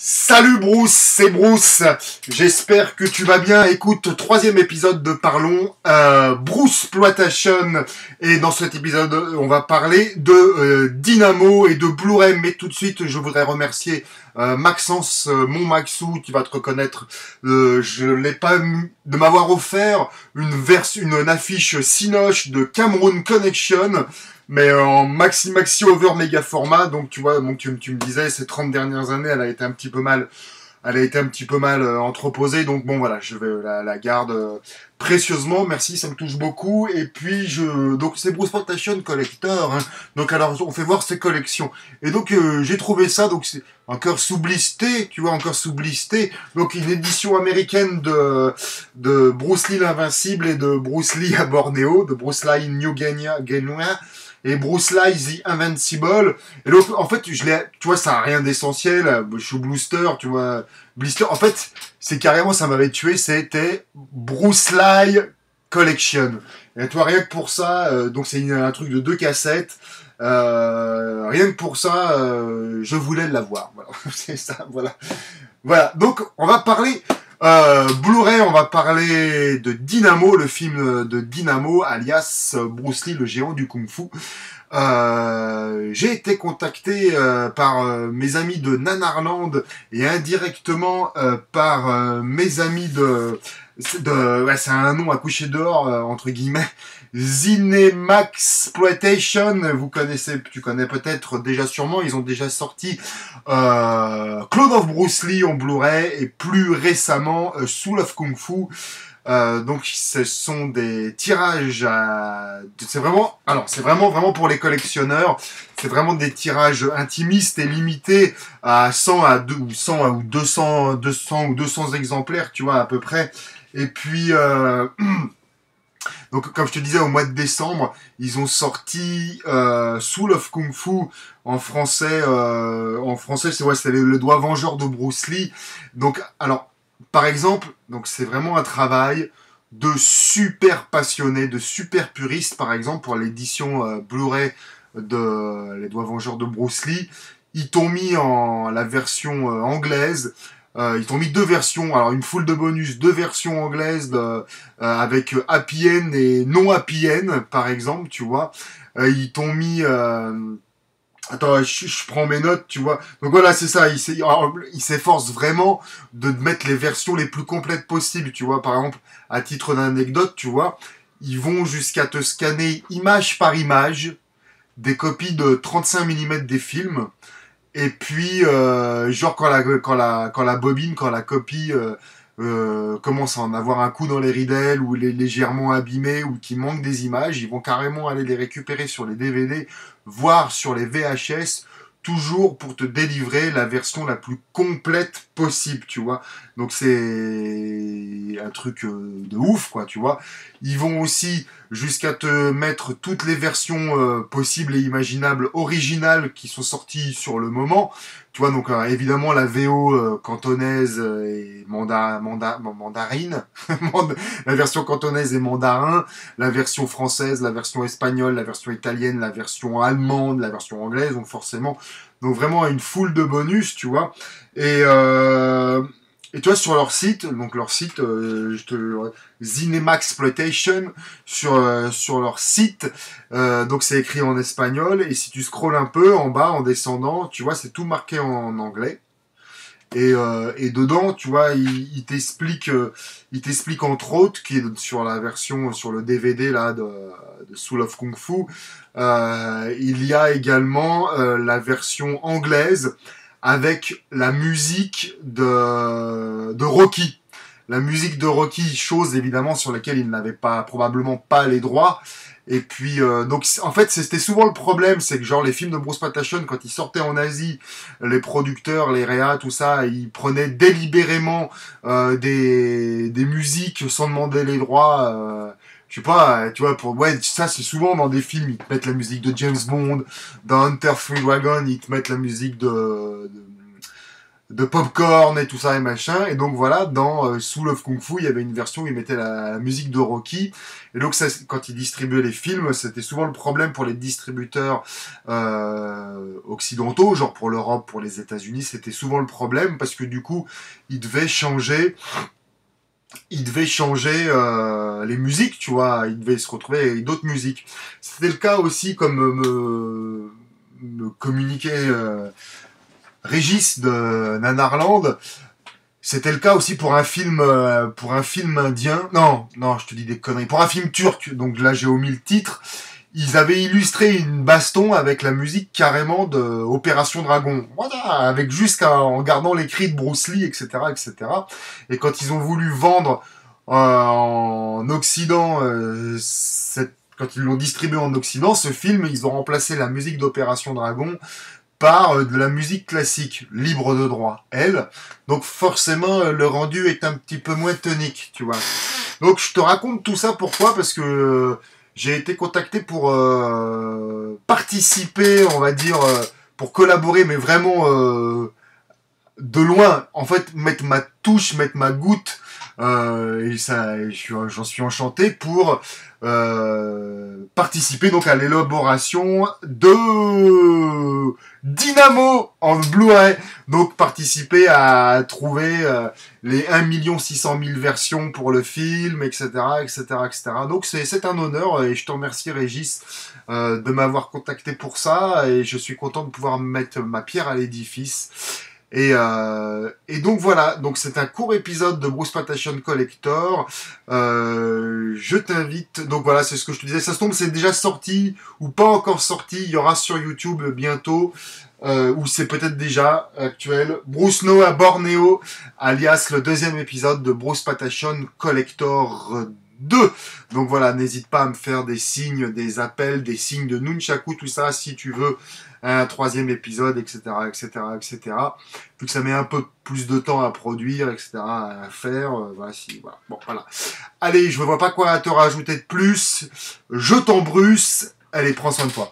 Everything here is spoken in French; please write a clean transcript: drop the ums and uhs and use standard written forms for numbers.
Salut Bruce, c'est Bruce. J'espère que tu vas bien. Écoute, troisième épisode de Parlons, Bruce Exploitation. Et dans cet épisode, on va parler de Dynamo et de Blu-ray. Mais tout de suite, je voudrais remercier Maxence, mon Maxou, tu vas te reconnaître. Je l'ai pas de m'avoir offert une affiche Cinoche de Cameroon Connection. Mais en maxi over méga format, donc tu vois, donc tu me disais, ces 30 dernières années, elle a été un petit peu mal entreposée, donc bon voilà, je vais la garde précieusement, merci, ça me touche beaucoup, et puis donc c'est Bruce Exploitation Collector, hein. Donc alors on fait voir ses collections, et donc j'ai trouvé ça, donc c'est encore sous blister, tu vois, encore sous blister, donc une édition américaine de Bruce Lee l'Invincible et de Bruce Lee à Bornéo, de Bruce Lee New Guinea, et Bruce Lee The Invincible. Et donc, en fait, tu vois, ça n'a rien d'essentiel. Je suis Blister, tu vois. Blister, en fait, c'est carrément, ça m'avait tué, c'était Bruce Lee Collection. Et toi, rien que pour ça, donc c'est un truc de 2 cassettes. Rien que pour ça, je voulais l'avoir. Voilà, c'est ça, voilà. Voilà, donc, on va parler... Blu-ray, on va parler de Dynamo, le film de Dynamo, alias Bruce Lee, le géant du Kung-Fu. J'ai été contacté par mes amis de Nanarland et indirectement par mes amis ouais, c'est un nom à coucher dehors, entre guillemets, Cinemaxploitation, tu connais peut-être déjà sûrement, ils ont déjà sorti Clone of Bruce Lee en Blu-ray et plus récemment Soul of Kung Fu. Donc ce sont des tirages c'est vraiment pour les collectionneurs, c'est vraiment des tirages intimistes et limités à 100 ou 200 exemplaires, tu vois, à peu près. Et puis donc, comme je te disais, au mois de décembre, ils ont sorti Soul of Kung Fu en français. C'est le doigt vengeur de Bruce Lee. Donc, alors, par exemple, donc c'est vraiment un travail de super passionnés, de super puristes. Par exemple, pour l'édition Blu-ray de Les Doigts Vengeurs de Bruce Lee, ils t'ont mis en la version anglaise. Ils t'ont mis 2 versions, alors une foule de bonus, 2 versions anglaises avec Happy End et non Happy End, par exemple, tu vois. Ils t'ont mis... Attends, je prends mes notes, tu vois. Donc voilà, c'est ça, ils s'efforcent vraiment de mettre les versions les plus complètes possibles, tu vois. Par exemple, à titre d'anecdote, tu vois, ils vont jusqu'à te scanner image par image des copies de 35 mm des films. Et puis, genre quand la bobine, quand la copie commence à en avoir un coup dans les ridelles ou les légèrement abîmée ou qui manque des images, ils vont carrément aller les récupérer sur les DVD, voire sur les VHS, toujours pour te délivrer la version la plus complète possible, tu vois. Donc c'est un truc de ouf, quoi, tu vois. Ils vont aussi jusqu'à te mettre toutes les versions possibles et imaginables originales qui sont sorties sur le moment. Tu vois, donc évidemment la VO cantonaise et mandarine, la version cantonaise et mandarin, la version française, la version espagnole, la version italienne, la version allemande, la version anglaise, donc forcément, donc vraiment une foule de bonus, tu vois. Et tu vois, sur leur site, Cinemaxploitation, sur leur site, donc c'est écrit en espagnol, et si tu scrolles un peu en bas, en descendant, tu vois, c'est tout marqué en anglais. Et dedans, tu vois, il t'explique entre autres, qui est sur la version, sur le DVD là de Soul of Kung Fu, il y a également la version anglaise avec la musique de Rocky. La musique de Rocky, chose évidemment sur laquelle ils n'avaient probablement pas les droits. Et puis, donc, en fait, c'était souvent le problème, c'est que genre les films de Bruce Exploitation, quand ils sortaient en Asie, les producteurs, les réas, tout ça, ils prenaient délibérément des musiques sans demander les droits. Je sais pas, tu vois, ça c'est souvent dans des films, ils te mettent la musique de James Bond, dans Hunter 3 Dragon, ils te mettent la musique de popcorn et tout ça et machin. Et donc voilà, dans Soul of Kung Fu, il y avait une version où ils mettaient la musique de Rocky. Et donc ça, quand ils distribuaient les films, c'était souvent le problème pour les distributeurs occidentaux, genre pour l'Europe, pour les États-Unis, c'était souvent le problème parce que du coup, ils devaient changer. Il devait changer les musiques, tu vois, il devait se retrouver avec d'autres musiques. C'était le cas aussi, comme me communiquait Régis de Nanarland. C'était le cas aussi pour un film indien. Non, non, je te dis des conneries. Pour un film turc, donc là j'ai omis le titre. Ils avaient illustré une baston avec la musique carrément de Opération Dragon. Voilà, avec juste en gardant les cris de Bruce Lee, etc., etc. Et quand ils ont voulu vendre en Occident, quand ils l'ont distribué en Occident, ce film, ils ont remplacé la musique d'Opération Dragon par de la musique classique, libre de droit, elle. Donc forcément, le rendu est un petit peu moins tonique, tu vois. Donc je te raconte tout ça, pourquoi? Parce que j'ai été contacté pour participer, on va dire, pour collaborer, mais vraiment de loin. En fait, mettre ma touche, mettre ma goutte. Et ça, j'en suis enchanté pour participer donc à l'élaboration de Dynamo en Blu-ray. Donc participer à trouver les 1 600 000 versions pour le film, etc., etc., etc. Donc c'est un honneur et je te remercie Régis de m'avoir contacté pour ça et je suis content de pouvoir mettre ma pierre à l'édifice. Et donc voilà, donc c'est un court épisode de Bruce Patation Collector. Je t'invite, donc voilà, c'est ce que je te disais. Ça se tombe, c'est déjà sorti ou pas encore sorti. Il y aura sur YouTube bientôt, ou c'est peut-être déjà actuel. Bruce No à Bornéo, alias le deuxième épisode de Bruce Patation Collector 2. Donc voilà, n'hésite pas à me faire des signes, des appels, des signes de nunchaku, tout ça, si tu veux un troisième épisode, etc., etc., etc. Vu que ça met un peu plus de temps à produire, etc., à faire, voilà, voilà. Bon, voilà. Allez, je ne vois pas quoi te rajouter de plus. Je t'embrusse. Allez, prends soin de toi.